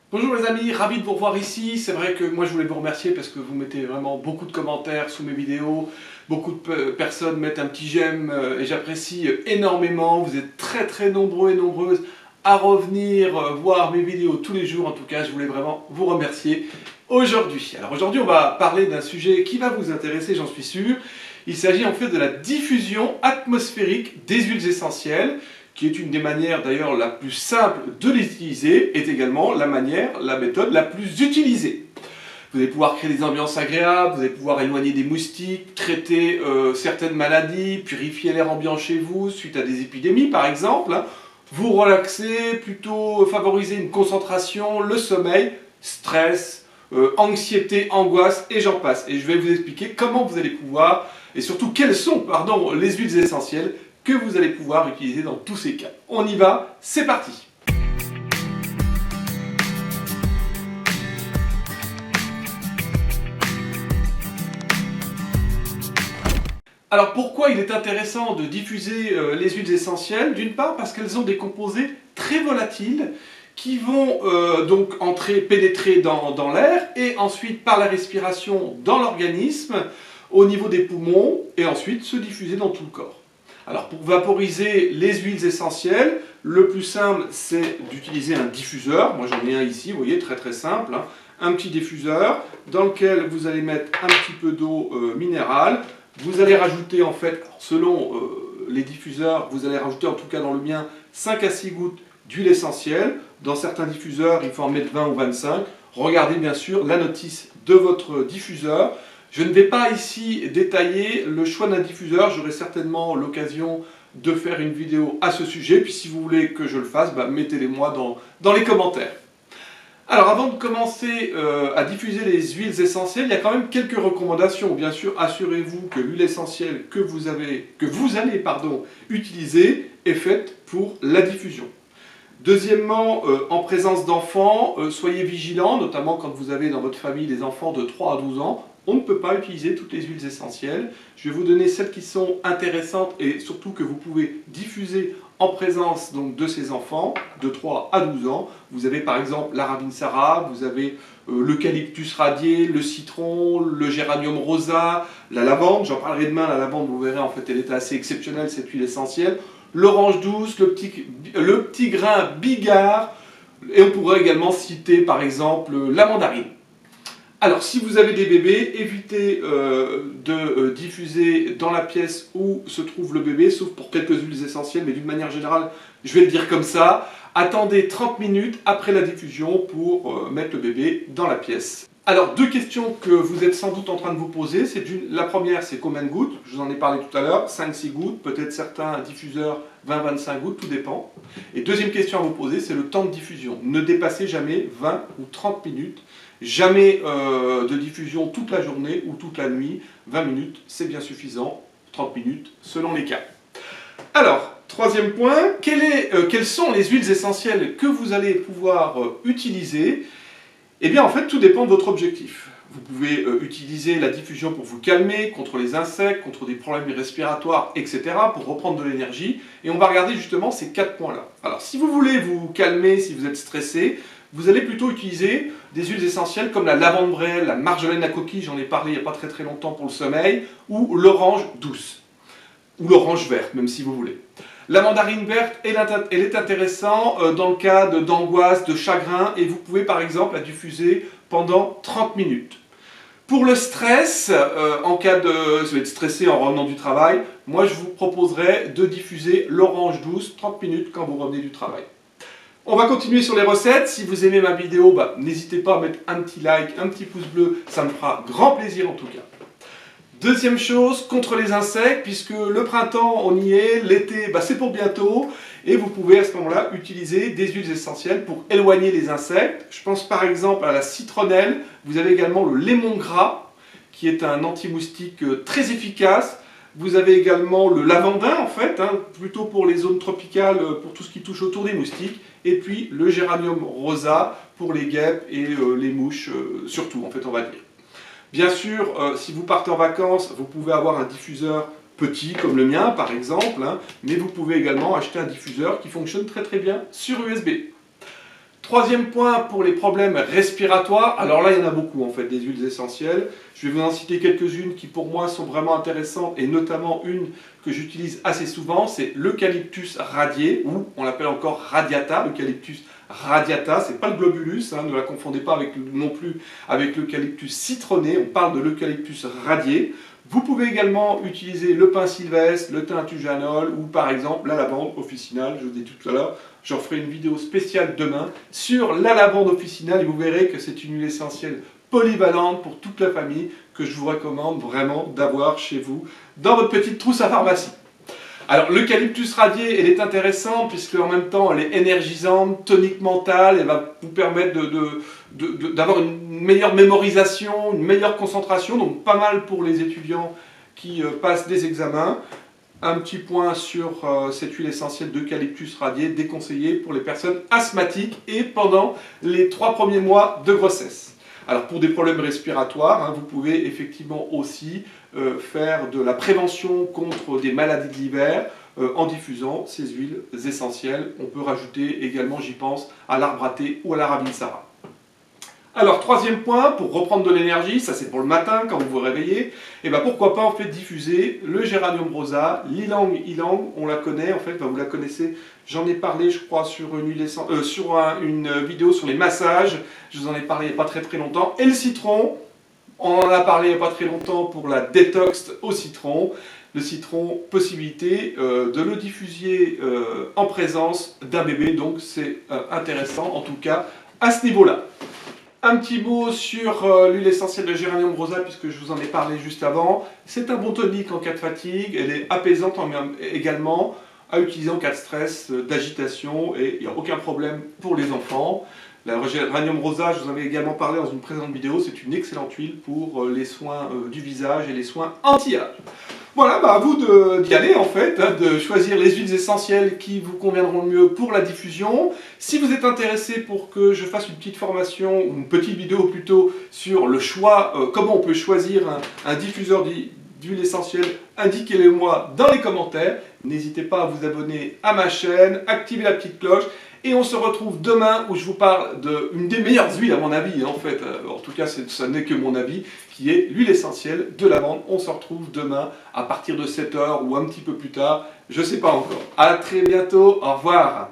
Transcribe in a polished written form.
Bonjour les amis, ravi de vous revoir ici. C'est vrai que moi je voulais vous remercier parce que vous mettez vraiment beaucoup de commentaires sous mes vidéos. Beaucoup de personnes mettent un petit j'aime et j'apprécie énormément. Vous êtes très nombreux et nombreuses à revenir voir mes vidéos tous les jours. En tout cas, je voulais vraiment vous remercier aujourd'hui. Alors aujourd'hui, on va parler d'un sujet qui va vous intéresser, j'en suis sûr. Il s'agit en fait de la diffusion atmosphérique des huiles essentielles, qui est une des manières d'ailleurs la plus simple de les utiliser, est également la méthode la plus utilisée. Vous allez pouvoir créer des ambiances agréables, vous allez pouvoir éloigner des moustiques, traiter certaines maladies, purifier l'air ambiant chez vous suite à des épidémies par exemple, vous relaxer, plutôt favoriser une concentration, le sommeil, stress, anxiété, angoisse et j'en passe. Et je vais vous expliquer comment vous allez pouvoir, et surtout quelles sont les huiles essentielles que vous allez pouvoir utiliser dans tous ces cas. On y va, c'est parti! Alors pourquoi il est intéressant de diffuser les huiles essentielles? D'une part parce qu'elles ont des composés très volatiles qui vont donc pénétrer dans l'air et ensuite par la respiration dans l'organisme, au niveau des poumons et ensuite se diffuser dans tout le corps. Alors pour vaporiser les huiles essentielles, le plus simple c'est d'utiliser un diffuseur. Moi j'en ai un ici, vous voyez, très simple. Un petit diffuseur dans lequel vous allez mettre un petit peu d'eau minérale. Vous allez rajouter en fait, selon les diffuseurs, vous allez rajouter en tout cas dans le mien 5 à 6 gouttes d'huile essentielle. Dans certains diffuseurs, il faut en mettre 20 ou 25. Regardez bien sûr la notice de votre diffuseur. Je ne vais pas ici détailler le choix d'un diffuseur, j'aurai certainement l'occasion de faire une vidéo à ce sujet, puis si vous voulez que je le fasse, mettez-les moi dans les commentaires. Alors avant de commencer à diffuser les huiles essentielles, il y a quand même quelques recommandations. Bien sûr, assurez-vous que l'huile essentielle que vous allez utiliser est faite pour la diffusion. Deuxièmement, en présence d'enfants, soyez vigilants, notamment quand vous avez dans votre famille des enfants de 3 à 12 ans. On ne peut pas utiliser toutes les huiles essentielles. Je vais vous donner celles qui sont intéressantes et surtout que vous pouvez diffuser en présence donc, de ces enfants de 3 à 12 ans. Vous avez par exemple la Ravinsara, vous avez l'eucalyptus radié, le citron, le géranium rosa, la lavande. J'en parlerai demain, la lavande, vous verrez, en fait, elle est assez exceptionnelle, cette huile essentielle. L'orange douce, le petit grain bigard, et on pourrait également citer par exemple la mandarine. Alors si vous avez des bébés, évitez de diffuser dans la pièce où se trouve le bébé, sauf pour quelques huiles essentielles, mais d'une manière générale, je vais le dire comme ça, attendez 30 minutes après la diffusion pour mettre le bébé dans la pièce. Alors, deux questions que vous êtes sans doute en train de vous poser. La première, c'est combien de gouttes? Je vous en ai parlé tout à l'heure, 5-6 gouttes, peut-être certains diffuseurs 20-25 gouttes, tout dépend. Et deuxième question à vous poser, c'est le temps de diffusion. Ne dépassez jamais 20 ou 30 minutes. Jamais de diffusion toute la journée ou toute la nuit. 20 minutes, c'est bien suffisant. 30 minutes, selon les cas. Alors, troisième point, quelles sont les huiles essentielles que vous allez pouvoir utiliser? Eh bien, en fait, tout dépend de votre objectif. Vous pouvez utiliser la diffusion pour vous calmer, contre les insectes, contre des problèmes respiratoires, etc., pour reprendre de l'énergie. Et on va regarder justement ces 4 points-là. Alors, si vous voulez vous calmer, si vous êtes stressé, vous allez plutôt utiliser des huiles essentielles comme la lavande braille, la marjolaine à coquille, j'en ai parlé il n'y a pas très longtemps pour le sommeil, ou l'orange douce, ou l'orange verte, même si vous voulez. La mandarine verte, elle est intéressante dans le cas d'angoisse, de chagrin, et vous pouvez par exemple la diffuser pendant 30 minutes. Pour le stress, en cas de vous êtes stressé en revenant du travail, moi je vous proposerais de diffuser l'orange douce 30 minutes quand vous revenez du travail. On va continuer sur les recettes. Si vous aimez ma vidéo, n'hésitez pas à mettre un petit like, un petit pouce bleu, ça me fera grand plaisir en tout cas. Deuxième chose, contre les insectes, puisque le printemps, on y est, l'été, c'est pour bientôt, et vous pouvez à ce moment-là utiliser des huiles essentielles pour éloigner les insectes. Je pense par exemple à la citronnelle, vous avez également le lémon-gras, qui est un anti-moustique très efficace. Vous avez également le lavandin, en fait, plutôt pour les zones tropicales, pour tout ce qui touche autour des moustiques, et puis le géranium rosa pour les guêpes et les mouches, surtout, en fait, on va dire. Bien sûr, si vous partez en vacances, vous pouvez avoir un diffuseur petit, comme le mien par exemple, mais vous pouvez également acheter un diffuseur qui fonctionne très bien sur USB. Troisième point pour les problèmes respiratoires, alors là il y en a beaucoup en fait des huiles essentielles. Je vais vous en citer quelques-unes qui pour moi sont vraiment intéressantes et notamment une que j'utilise assez souvent, c'est l'eucalyptus radié ou on l'appelle encore radiata, l'eucalyptus radiata, c'est pas le globulus, hein, ne la confondez pas avec, non plus avec l'eucalyptus citronné, on parle de l'eucalyptus radié. Vous pouvez également utiliser le pin sylvestre, le thym tujanol ou par exemple la lavande officinale, je vous ai dit tout à l'heure. J'en ferai une vidéo spéciale demain sur la lavande officinale et vous verrez que c'est une huile essentielle polyvalente pour toute la famille que je vous recommande vraiment d'avoir chez vous dans votre petite trousse à pharmacie. Alors l'eucalyptus radié, elle est intéressante puisque en même temps elle est énergisante, tonique mentale, elle va vous permettre d'avoir une meilleure mémorisation, une meilleure concentration, donc pas mal pour les étudiants qui passent des examens. Un petit point sur cette huile essentielle d'eucalyptus radié, déconseillée pour les personnes asthmatiques et pendant les 3 premiers mois de grossesse. Alors pour des problèmes respiratoires, hein, vous pouvez effectivement aussi faire de la prévention contre des maladies de l'hiver en diffusant ces huiles essentielles. On peut rajouter également, j'y pense, à l'arbre à thé ou à la ravinsara. Alors, troisième point, pour reprendre de l'énergie, ça c'est pour le matin quand vous vous réveillez, et ben pourquoi pas en fait diffuser le géranium rosa, l'ilang ilang, on la connaît en fait, ben, vous la connaissez, j'en ai parlé je crois sur une vidéo sur les massages, je vous en ai parlé il n'y a pas très longtemps, et le citron, on en a parlé il n'y a pas très longtemps pour la détox au citron. Le citron, possibilité de le diffuser en présence d'un bébé, donc c'est intéressant en tout cas à ce niveau-là. Un petit mot sur l'huile essentielle de géranium rosa, puisque je vous en ai parlé juste avant. C'est un bon tonique en cas de fatigue, elle est apaisante également, à utiliser en cas de stress, d'agitation, et il n'y a aucun problème pour les enfants. La géranium rosa, je vous en avais également parlé dans une précédente vidéo, c'est une excellente huile pour les soins du visage et les soins anti-âge. Voilà, bah à vous d'y aller en fait, hein, de choisir les huiles essentielles qui vous conviendront le mieux pour la diffusion. Si vous êtes intéressé pour que je fasse une petite formation, ou une petite vidéo plutôt, sur le choix, comment on peut choisir un diffuseur d'huile essentielle, indiquez-le moi dans les commentaires. N'hésitez pas à vous abonner à ma chaîne, activez la petite cloche. Et on se retrouve demain où je vous parle d'une des meilleures huiles à mon avis, en fait, en tout cas ça n'est que mon avis, qui est l'huile essentielle de lavande. On se retrouve demain à partir de 7 h ou un petit peu plus tard, je ne sais pas encore. A très bientôt, au revoir.